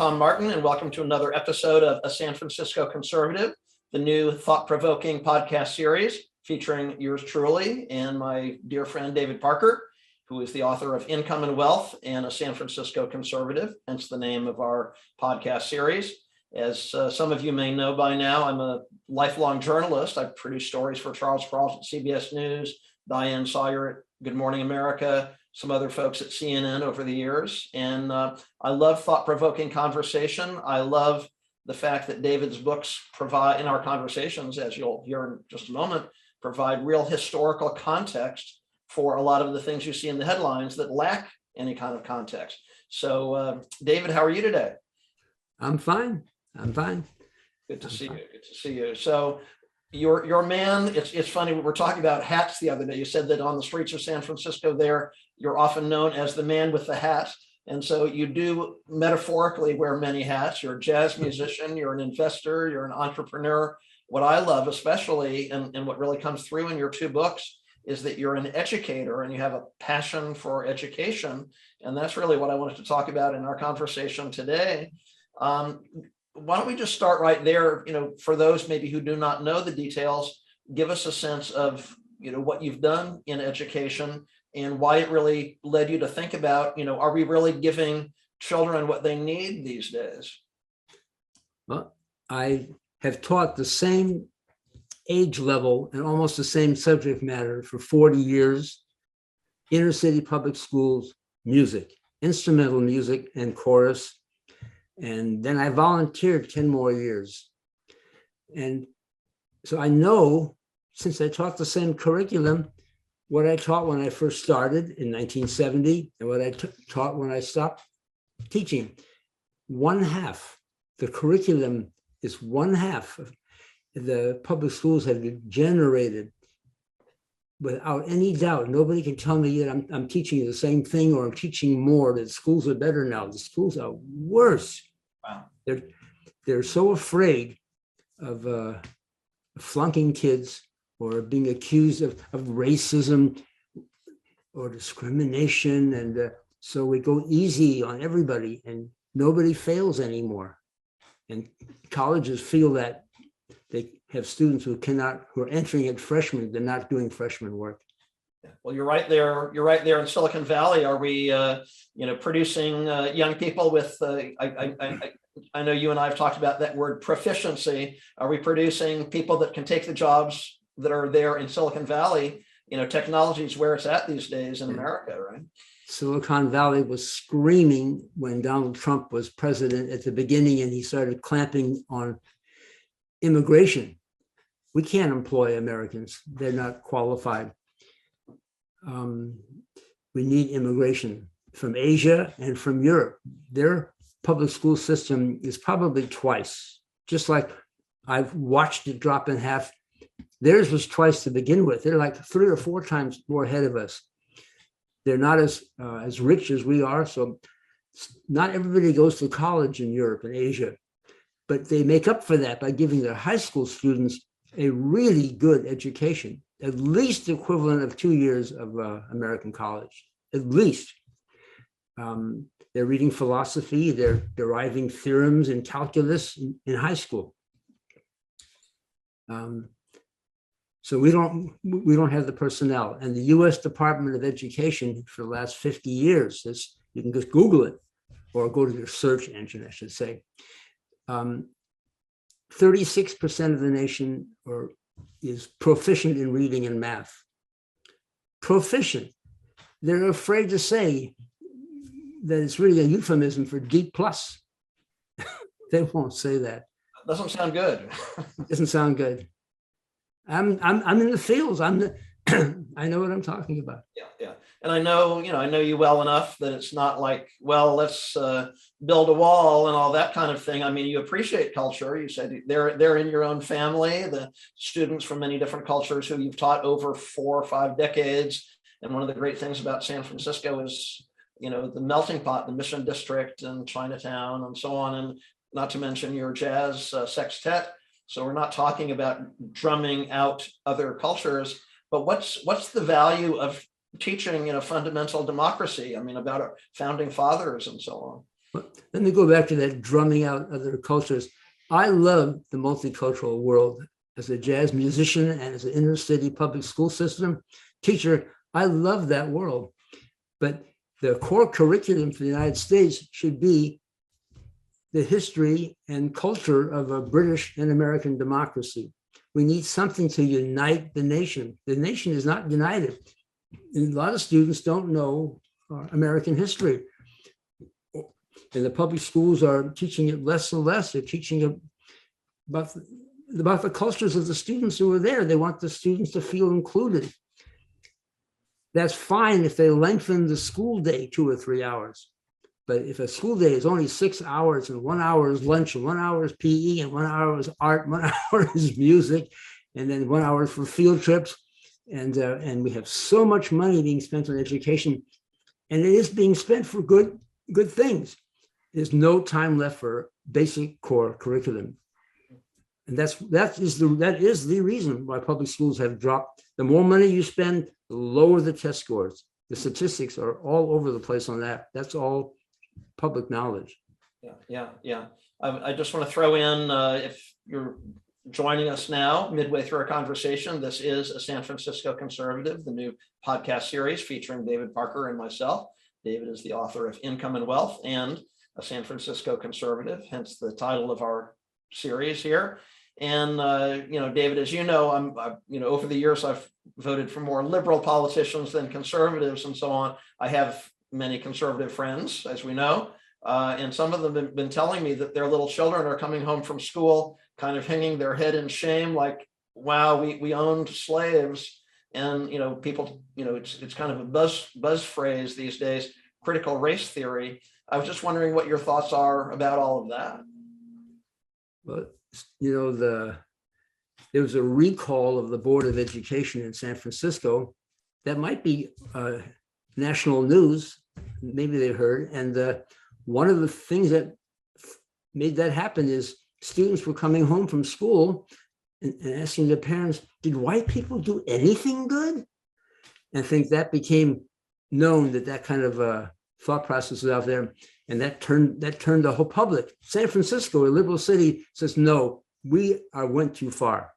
Tom Martin, and welcome to another episode of A San Francisco Conservative, the new thought-provoking podcast series featuring yours truly and my dear friend David Parker, who is the author of Income and Wealth and A San Francisco Conservative, hence the name of our podcast series. As some of you may know by now, I'm a lifelong journalist. I've produced stories for Charles Cross at CBS News, Diane Sawyer at Good Morning America, some other folks at CNN over the years. And I love thought-provoking conversation. I love the fact that David's books provide, in our conversations, as you'll hear in just a moment, provide real historical context for a lot of the things you see in the headlines that lack any kind of context. So David, how are you today? I'm fine. Good to see you. Good to see you. So your man, it's funny, we were talking about hats the other day. You said that on the streets of San Francisco there, you're often known as the man with the hat. And so you do metaphorically wear many hats. You're a jazz musician, you're an investor, you're an entrepreneur. What I love especially, and what really comes through in your two books, is that you're an educator and you have a passion for education. And that's really what I wanted to talk about in our conversation today. Why don't we just start right there? For those maybe who do not know the details, give us a sense of, what you've done in education and why it really led you to think about, are we really giving children what they need these days? Well, I have taught the same age level and almost the same subject matter for 40 years, inner city public schools, music, instrumental music and chorus. And then I volunteered 10 more years. And so I know, since I taught the same curriculum, what I taught when I first started in 1970 and what I taught when I stopped teaching. One half, the curriculum is one half. The public schools have degenerated without any doubt. Nobody can tell me that I'm teaching the same thing or I'm teaching more, that schools are better now. The schools are worse. Wow. They're so afraid of flunking kids or being accused of racism or discrimination. And so we go easy on everybody and nobody fails anymore. And colleges feel that they have students who are entering as freshmen, they're not doing freshman work. Well, you're right there. You're right there in Silicon Valley. Are we, producing young people with? I know you and I have talked about that word proficiency. Are we producing people that can take the jobs that are there in Silicon Valley? Technology is where it's at these days in America, right? Silicon Valley was screaming when Donald Trump was president at the beginning, and he started clamping on immigration. We can't employ Americans; they're not qualified. We need immigration from Asia and from Europe. Their public school system is probably twice, just like I've watched it drop in half. Theirs was twice to begin with. They're like 3 or 4 times more ahead of us. They're not as rich as we are, so not everybody goes to college in Europe and Asia, but they make up for that by giving their high school students a really good education, at least the equivalent of 2 years of American college, at least. They're reading philosophy, they're deriving theorems in calculus in high school. So we don't have the personnel. And the US Department of Education for the last 50 years, you can just Google it or go to their search engine, I should say. 36% of the nation is proficient in reading and math. Proficient. They're afraid to say that it's really a euphemism for D+. They won't say that. Doesn't sound good. Doesn't sound good. I'm in the fields. I know what I'm talking about. Yeah. And I know you well enough that it's not like, well, let's build a wall and all that kind of thing. I mean, you appreciate culture. You said they're in your own family, the students from many different cultures who you've taught over 4 or 5 decades. And one of the great things about San Francisco is, the melting pot, the Mission District and Chinatown and so on, and not to mention your jazz sextet. So we're not talking about drumming out other cultures, but what's the value of teaching, fundamental democracy? I mean, about our founding fathers and so on. But let me go back to that drumming out other cultures. I love the multicultural world. As a jazz musician and as an inner city public school system teacher, I love that world. But the core curriculum for the United States should be the history and culture of a British and American democracy. We need something to unite the nation. The nation is not united. And a lot of students don't know American history. And the public schools are teaching it less and less. They're teaching it about the cultures of the students who are there. They want the students to feel included. That's fine if they lengthen the school day 2 or 3 hours. But if a school day is only 6 hours and 1 hour is lunch and 1 hour is PE and 1 hour is art, 1 hour is music, and then 1 hour for field trips, and we have so much money being spent on education, and it is being spent for good things. There's no time left for basic core curriculum. And that is the reason why public schools have dropped. The more money you spend, the lower the test scores. The statistics are all over the place on that. That's all public knowledge. Yeah. I just want to throw in, if you're joining us now, midway through our conversation, this is a San Francisco Conservative, the new podcast series featuring David Parker and myself. David is the author of Income and Wealth and a San Francisco Conservative, hence the title of our series here. And David, as you know, I'm over the years I've voted for more liberal politicians than conservatives and so on. I have many conservative friends, as we know, and some of them have been telling me that their little children are coming home from school, kind of hanging their head in shame, like, "Wow, we owned slaves." And people, it's kind of a buzz phrase these days, critical race theory. I was just wondering what your thoughts are about all of that. Well, there was a recall of the Board of Education in San Francisco. That might be national news. Maybe they heard. And one of the things that made that happen is students were coming home from school and asking their parents, "Did white people do anything good?" And I think that became known, that kind of thought process was out there. And that turned the whole public. San Francisco, a liberal city, says, "No, we went too far."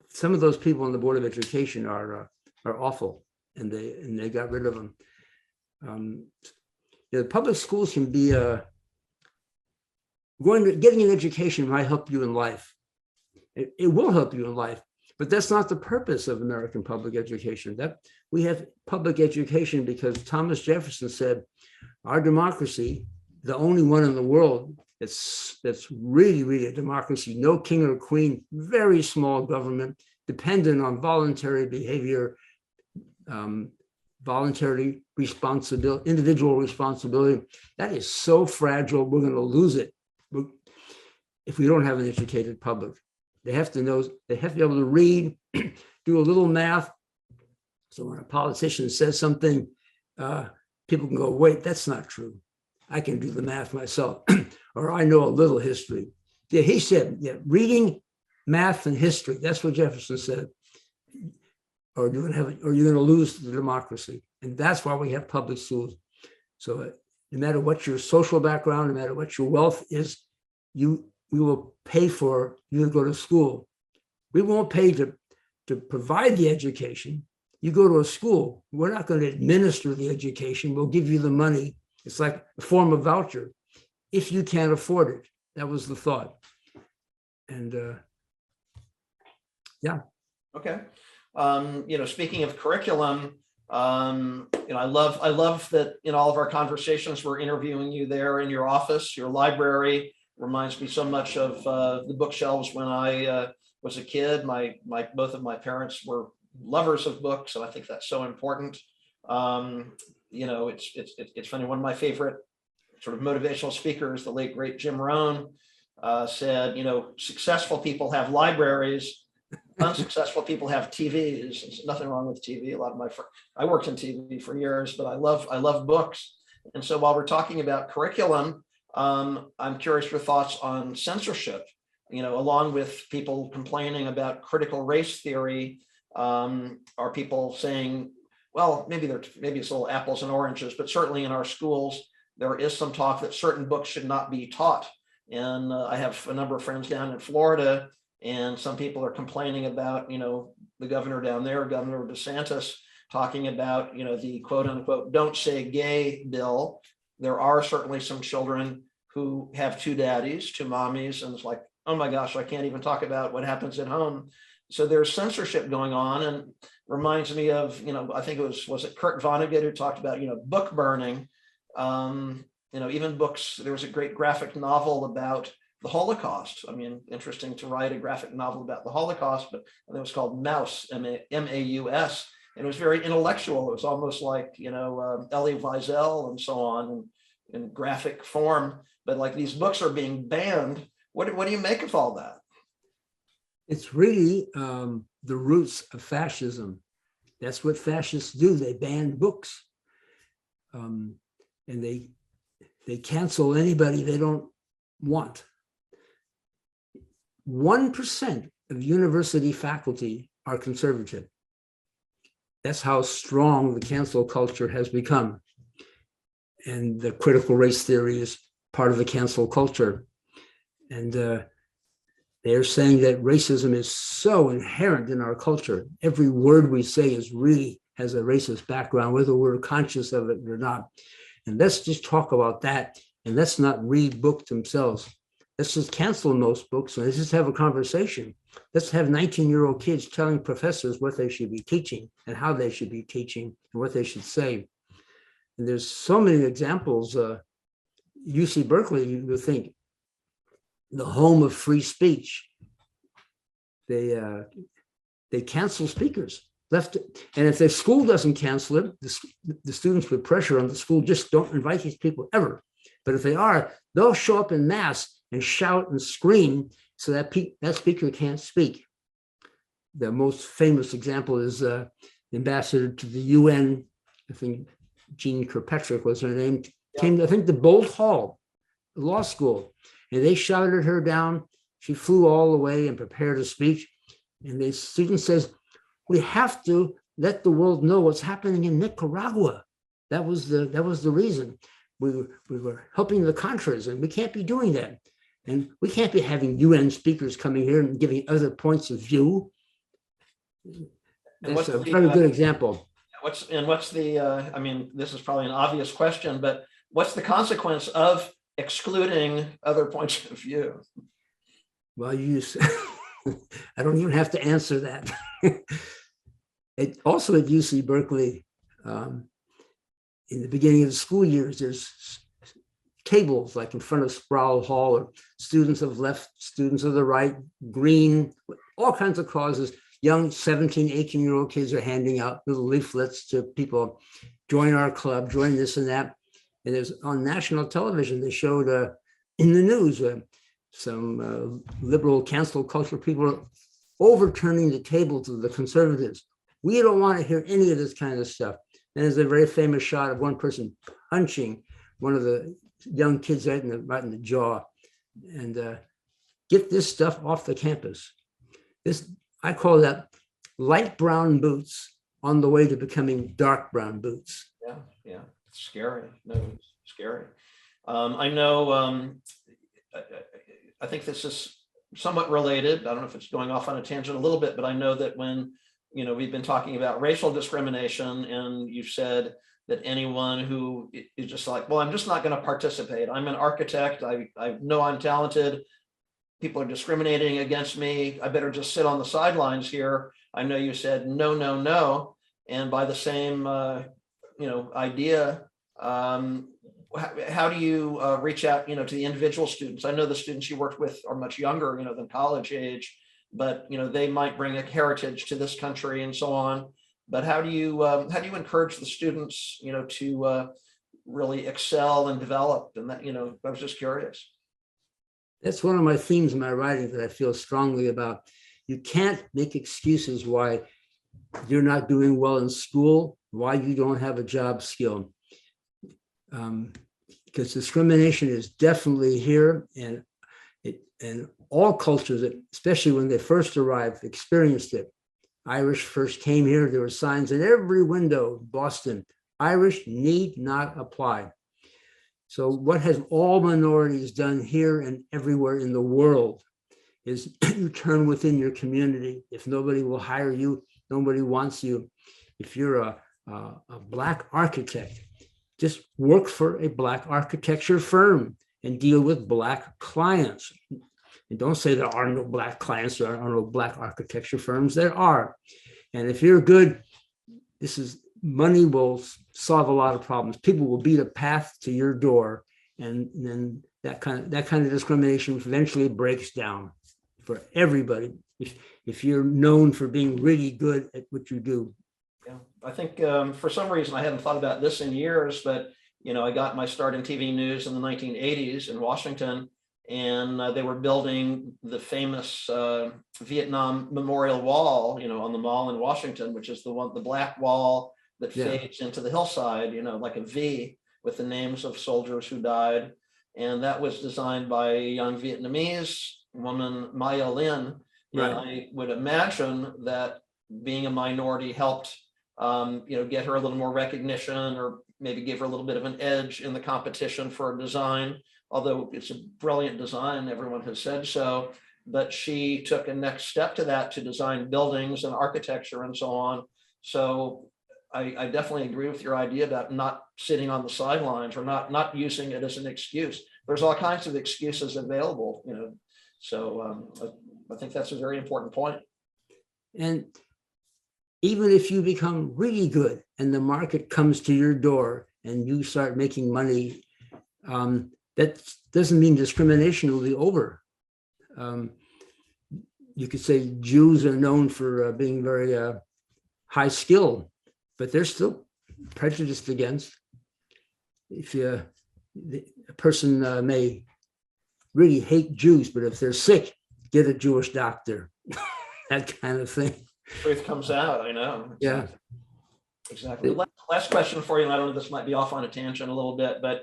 Some of those people on the Board of Education are awful, and they got rid of them. Public schools can be getting an education might help you in life. It will help you in life, but that's not the purpose of American public education. That we have public education because Thomas Jefferson said, "Our democracy, the only one in the world that's really a democracy, no king or queen, very small government, dependent on voluntary behavior, voluntary responsibility, individual responsibility. That is so fragile, we're going to lose it if we don't have an educated public." They have to know, they have to be able to read, do a little math. So when a politician says something, people can go, "Wait, that's not true. I can do the math myself," or "I know a little history." Yeah, he said, reading, math, and history. That's what Jefferson said. Or you're going to lose the democracy. And that's why we have public schools. So no matter what your social background, no matter what your wealth is, we will pay for you to go to school. We won't pay to provide the education. You go to a school, we're not going to administer the education. We'll give you the money. It's like a form of voucher if you can't afford it. That was the thought. And yeah. Okay. Speaking of curriculum, I love that in all of our conversations, we're interviewing you there in your office. Your library reminds me so much of the bookshelves when I was a kid. Both of my parents were lovers of books, and I think that's so important. It's funny. One of my favorite sort of motivational speakers, the late great Jim Rohn, said, successful people have libraries, unsuccessful people have TVs. There's nothing wrong with TV. I worked in TV for years, but I love books. And so while we're talking about curriculum, I'm curious your thoughts on censorship. Along with people complaining about critical race theory, are people saying, well, maybe it's a little apples and oranges, but certainly in our schools, there is some talk that certain books should not be taught. And I have a number of friends down in Florida, and some people are complaining about, the governor down there, Governor DeSantis, talking about, the quote unquote, don't say gay bill. There are certainly some children who have two daddies, two mommies, and it's like, oh my gosh, I can't even talk about what happens at home. So there's censorship going on, and reminds me of, I think it was it Kurt Vonnegut who talked about, book burning. Even books, there was a great graphic novel about the Holocaust. I mean, interesting to write a graphic novel about the Holocaust, but it was called Maus, M-A-U-S. And it was very intellectual. It was almost like, Elie Wiesel and so on in graphic form. But like these books are being banned. What do you make of all that? It's really the roots of fascism. That's what fascists do. They ban books, and they cancel anybody they don't want. 1% of university faculty are conservative. That's how strong the cancel culture has become. And the critical race theory is part of the cancel culture. And they're saying that racism is so inherent in our culture. Every word we say has a racist background, whether we're conscious of it or not. And let's just talk about that. And let's not read books themselves. Let's just cancel most books and let's just have a conversation. Let's have 19-year-old kids telling professors what they should be teaching and how they should be teaching and what they should say. And there's so many examples. UC Berkeley, you think, the home of free speech. They cancel speakers. And if the school doesn't cancel it, the students put pressure on the school, just don't invite these people ever. But if they are, they'll show up in mass and shout and scream so that that speaker can't speak. The most famous example is the ambassador to the UN, I think Jean Kirkpatrick was her name, came to, I think, the Bolt Hall Law School, and they shouted her down. She flew all the way and prepared a speech. And the student says, we have to let the world know what's happening in Nicaragua. That was the reason. We were helping the Contras, and we can't be doing that. And we can't be having UN speakers coming here and giving other points of view. That's a very good example. What's the, I mean, this is probably an obvious question, but what's the consequence of excluding other points of view? Well, I don't even have to answer that. Also at UC Berkeley, in the beginning of the school years, there's tables like in front of Sproul Hall, or students of left, students of the right, green, all kinds of causes. Young 17, 18-year-old kids are handing out little leaflets to people, join our club, join this and that. And there's on national television, they showed in the news, some liberal cancel culture people overturning the tables of the conservatives. We don't want to hear any of this kind of stuff. And there's a very famous shot of one person punching one of the young kids right in the jaw. And get this stuff off the campus. I call that light brown boots on the way to becoming dark brown boots. Yeah, it's scary. No, it's scary. I know, I think this is somewhat related. I don't know if it's going off on a tangent a little bit, but I know that when, we've been talking about racial discrimination, and you've said that anyone who is just like, well, I'm just not going to participate. I'm an architect. I know I'm talented. People are discriminating against me. I better just sit on the sidelines here. I know you said no, no, no. And by the same, idea, how do you reach out, to the individual students? I know the students you worked with are much younger, than college age, but they might bring a heritage to this country and so on. But how do you encourage the students, to really excel and develop? And that, I was just curious. That's one of my themes in my writing that I feel strongly about. You can't make excuses why you're not doing well in school, why you don't have a job skill. Because discrimination is definitely here, and all cultures, especially when they first arrived, experienced it. Irish first came here, there were signs in every window, Boston, Irish need not apply. So what has all minorities done here and everywhere in the world is you turn within your community. If nobody will hire you, nobody wants you. If you're a Black architect, just work for a Black architecture firm and deal with Black clients. And don't say there are no Black clients, there are no Black architecture firms. There are. And if you're good, money will solve a lot of problems. People will beat a path to your door, and then that kind of discrimination eventually breaks down for everybody. If you're known for being really good at what you do. Yeah, I think for some reason I hadn't thought about this in years, but I got my start in TV news in the 1980s in Washington, and they were building the famous Vietnam Memorial Wall, on the mall in Washington, which is the black wall that fades into the hillside, like a V with the names of soldiers who died. And that was designed by a young Vietnamese woman, Maya Lin. Right. And I would imagine that being a minority helped, get her a little more recognition, or maybe give her a little bit of an edge in the competition for a design. Although it's a brilliant design, everyone has said so, but she took a next step to that, to design buildings and architecture and so on. So I definitely agree with your idea about not sitting on the sidelines, or not using it as an excuse. There's all kinds of excuses available, so I think that's a very important point. And even if you become really good and the market comes to your door and you start making money, that doesn't mean discrimination will be over. You could say Jews are known for being very high skilled, but they're still prejudiced against. If a person may really hate Jews, but if they're sick, get a Jewish doctor, that kind of thing. Truth comes out, I know. Yeah. Exactly. Last question for you, and I don't know if this might be off on a tangent a little bit, but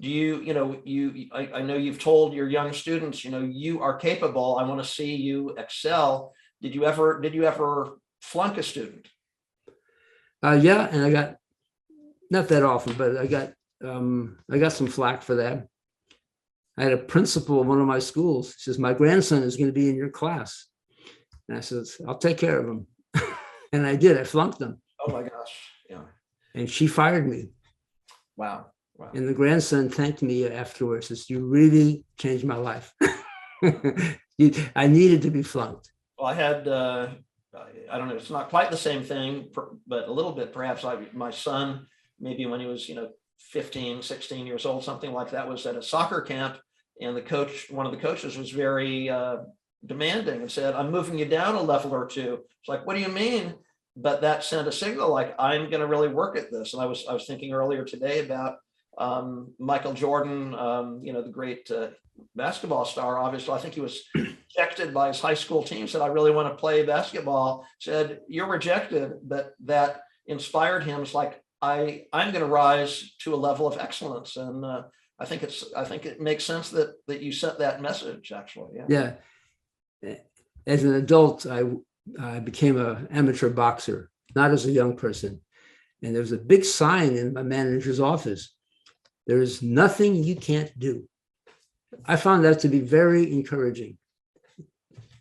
do I know you've told your young students, you are capable. I want to see you excel. Did you ever flunk a student? Yeah, and I got, not that often, but I got some flack for that. I had a principal of one of my schools. He says, my grandson is going to be in your class. And I said, I'll take care of him. And I did. I flunked him. Oh my gosh. Yeah. And she fired me. Wow. Wow. And the grandson thanked me afterwards. Says, you really changed my life. I needed to be flunked. Well, I had, I don't know, it's not quite the same thing, but a little bit, perhaps. My son, maybe when he was, 15, 16 years old, something like that, was at a soccer camp. And one of the coaches was very demanding and said, I'm moving you down a level or two. It's like, what do you mean? But that sent a signal like, I'm going to really work at this. And I was thinking earlier today about Michael Jordan, the great basketball star. Obviously, I think he was rejected by his high school team, said, I really want to play basketball, said, you're rejected. But that inspired him. It's like, I'm going to rise to a level of excellence. And I think it makes sense that you sent that message, actually. Yeah. As an adult, I became an amateur boxer, not as a young person. And there was a big sign in my manager's office. There is nothing you can't do. I found that to be very encouraging.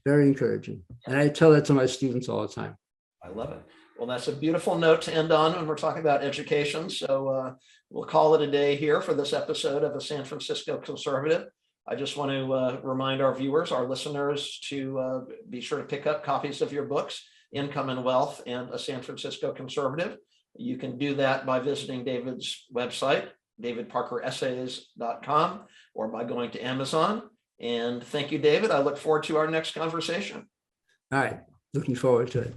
Very encouraging. And I tell that to my students all the time. I love it. Well, that's a beautiful note to end on when we're talking about education. So we'll call it a day here for this episode of A San Francisco Conservative. I just want to remind our viewers, our listeners, to be sure to pick up copies of your books, Income and Wealth and A San Francisco Conservative. You can do that by visiting David's website, davidparkeressays.com, or by going to Amazon. And thank you, David. I look forward to our next conversation. All right. Looking forward to it.